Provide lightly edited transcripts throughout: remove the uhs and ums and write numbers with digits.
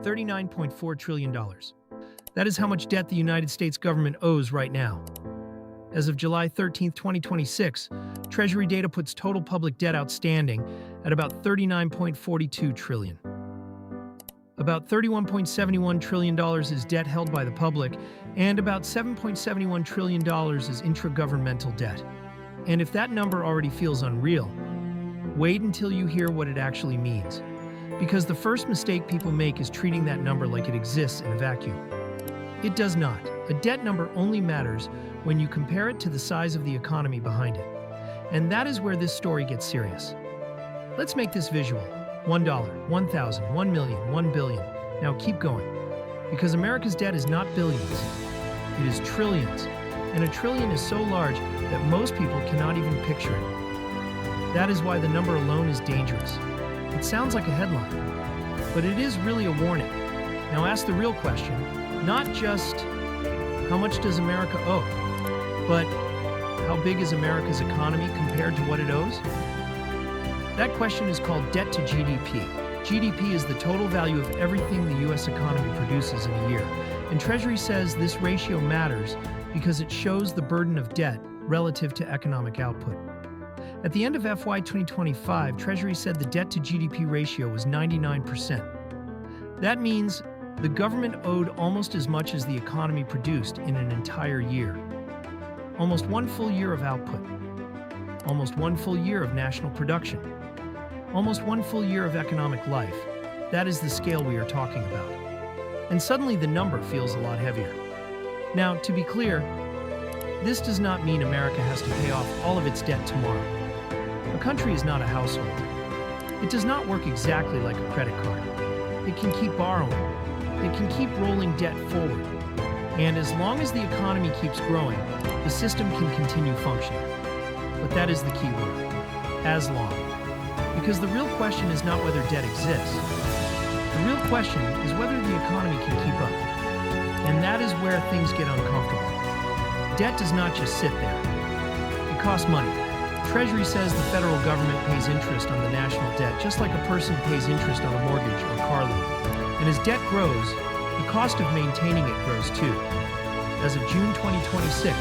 $39.4 trillion. That is how much debt the United States government owes right now. As of July 13, 2026, Treasury data puts total public debt outstanding at about $39.42 trillion. About $31.71 trillion is debt held by the public, and about $7.71 trillion is intragovernmental debt. And if that number already feels unreal, wait until you hear what it actually means. Because the first mistake people make is treating that number like it exists in a vacuum. It does not. A debt number only matters when you compare it to the size of the economy behind it. And that is where this story gets serious. Let's make this visual. $1, $1,000, $1 million, $1 billion. Now keep going. Because America's debt is not billions. It is trillions. And a trillion is so large that most people cannot even picture it. That is why the number alone is dangerous. It sounds like a headline, but it is really a warning. Now ask the real question, not just how much does America owe, but how big is America's economy compared to what it owes? That question is called debt to GDP. GDP is the total value of everything the U.S. economy produces in a year. And Treasury says this ratio matters because it shows the burden of debt relative to economic output. At the end of FY 2025, Treasury said the debt to GDP ratio was 99%. That means the government owed almost as much as the economy produced in an entire year. Almost one full year of output. Almost one full year of national production. Almost one full year of economic life. That is the scale we are talking about. And suddenly the number feels a lot heavier. Now, to be clear, this does not mean America has to pay off all of its debt tomorrow. A country is not a household. It does not work exactly like a credit card. It can keep borrowing. It can keep rolling debt forward. And as long as the economy keeps growing, the system can continue functioning. But that is the key word. As long. Because the real question is not whether debt exists. The real question is whether the economy can keep up. And that is where things get uncomfortable. Debt does not just sit there. It costs money. Treasury says the federal government pays interest on the national debt just like a person pays interest on a mortgage or car loan. And as debt grows, the cost of maintaining it grows too. As of June 2026,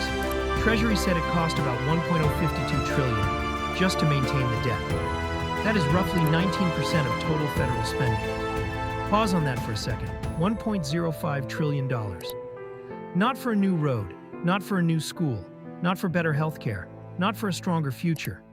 Treasury said it cost about $1.052 trillion just to maintain the debt. That is roughly 19% of total federal spending. Pause on that for a second. $1.05 trillion. Not for a new road, not for a new school, not for better healthcare, not for a stronger future,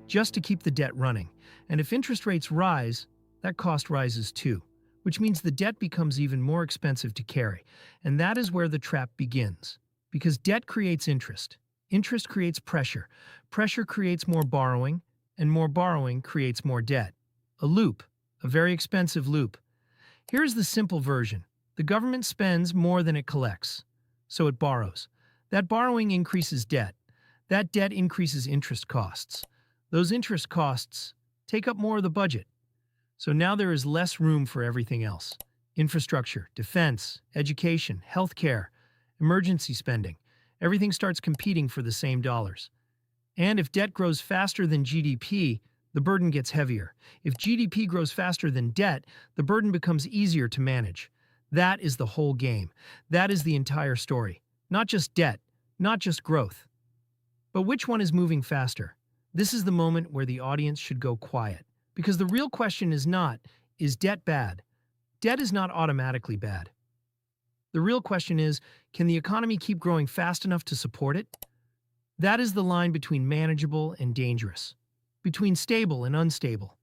just to keep the debt running. And if interest rates rise, that cost rises too, which means the debt becomes even more expensive to carry. And that is where the trap begins. Because debt creates interest. Interest creates pressure. Pressure creates more borrowing, and more borrowing creates more debt. A loop, a very expensive loop. Here's the simple version. The government spends more than it collects, so it borrows. That borrowing increases debt. That debt increases interest costs. Those interest costs take up more of the budget. So now there is less room for everything else. Infrastructure, defense, education, healthcare, emergency spending. Everything starts competing for the same dollars. And if debt grows faster than GDP, the burden gets heavier. If GDP grows faster than debt, the burden becomes easier to manage. That is the whole game. That is the entire story. Not just debt, not just growth. But which one is moving faster? This is the moment where the audience should go quiet. Because the real question is not, is debt bad? Debt is not automatically bad. The real question is, can the economy keep growing fast enough to support it? That is the line between manageable and dangerous. Between stable and unstable.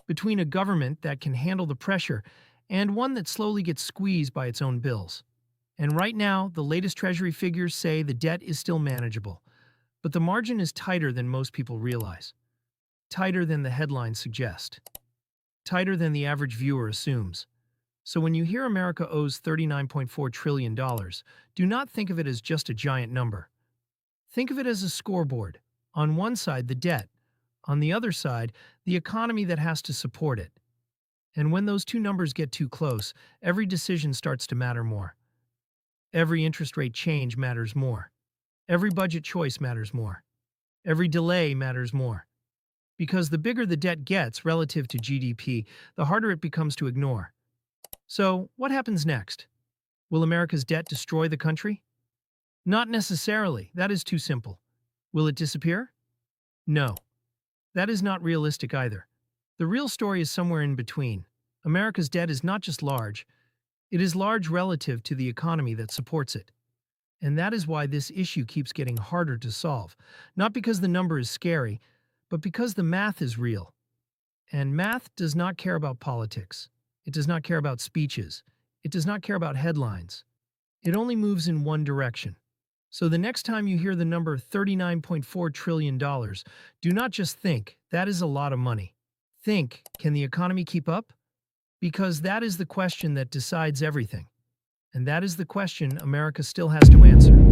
Between a government that can handle the pressure and one that slowly gets squeezed by its own bills. And right now, the latest Treasury figures say the debt is still manageable. But the margin is tighter than most people realize. Tighter than the headlines suggest. Tighter than the average viewer assumes. So when you hear America owes $39.4 trillion, do not think of it as just a giant number. Think of it as a scoreboard. On one side, the debt. On the other side, the economy that has to support it. And when those two numbers get too close, every decision starts to matter more. Every interest rate change matters more. Every budget choice matters more. Every delay matters more. Because the bigger the debt gets relative to GDP, the harder it becomes to ignore. So, what happens next? Will America's debt destroy the country? Not necessarily. That is too simple. Will it disappear? No. That is not realistic either. The real story is somewhere in between. America's debt is not just large, it is large relative to the economy that supports it. And that is why this issue keeps getting harder to solve. Not because the number is scary, but because the math is real. And math does not care about politics. It does not care about speeches. It does not care about headlines. It only moves in one direction. So the next time you hear the number $39.4 trillion, do not just think, that is a lot of money. Think, can the economy keep up? Because that is the question that decides everything. And that is the question America still has to answer.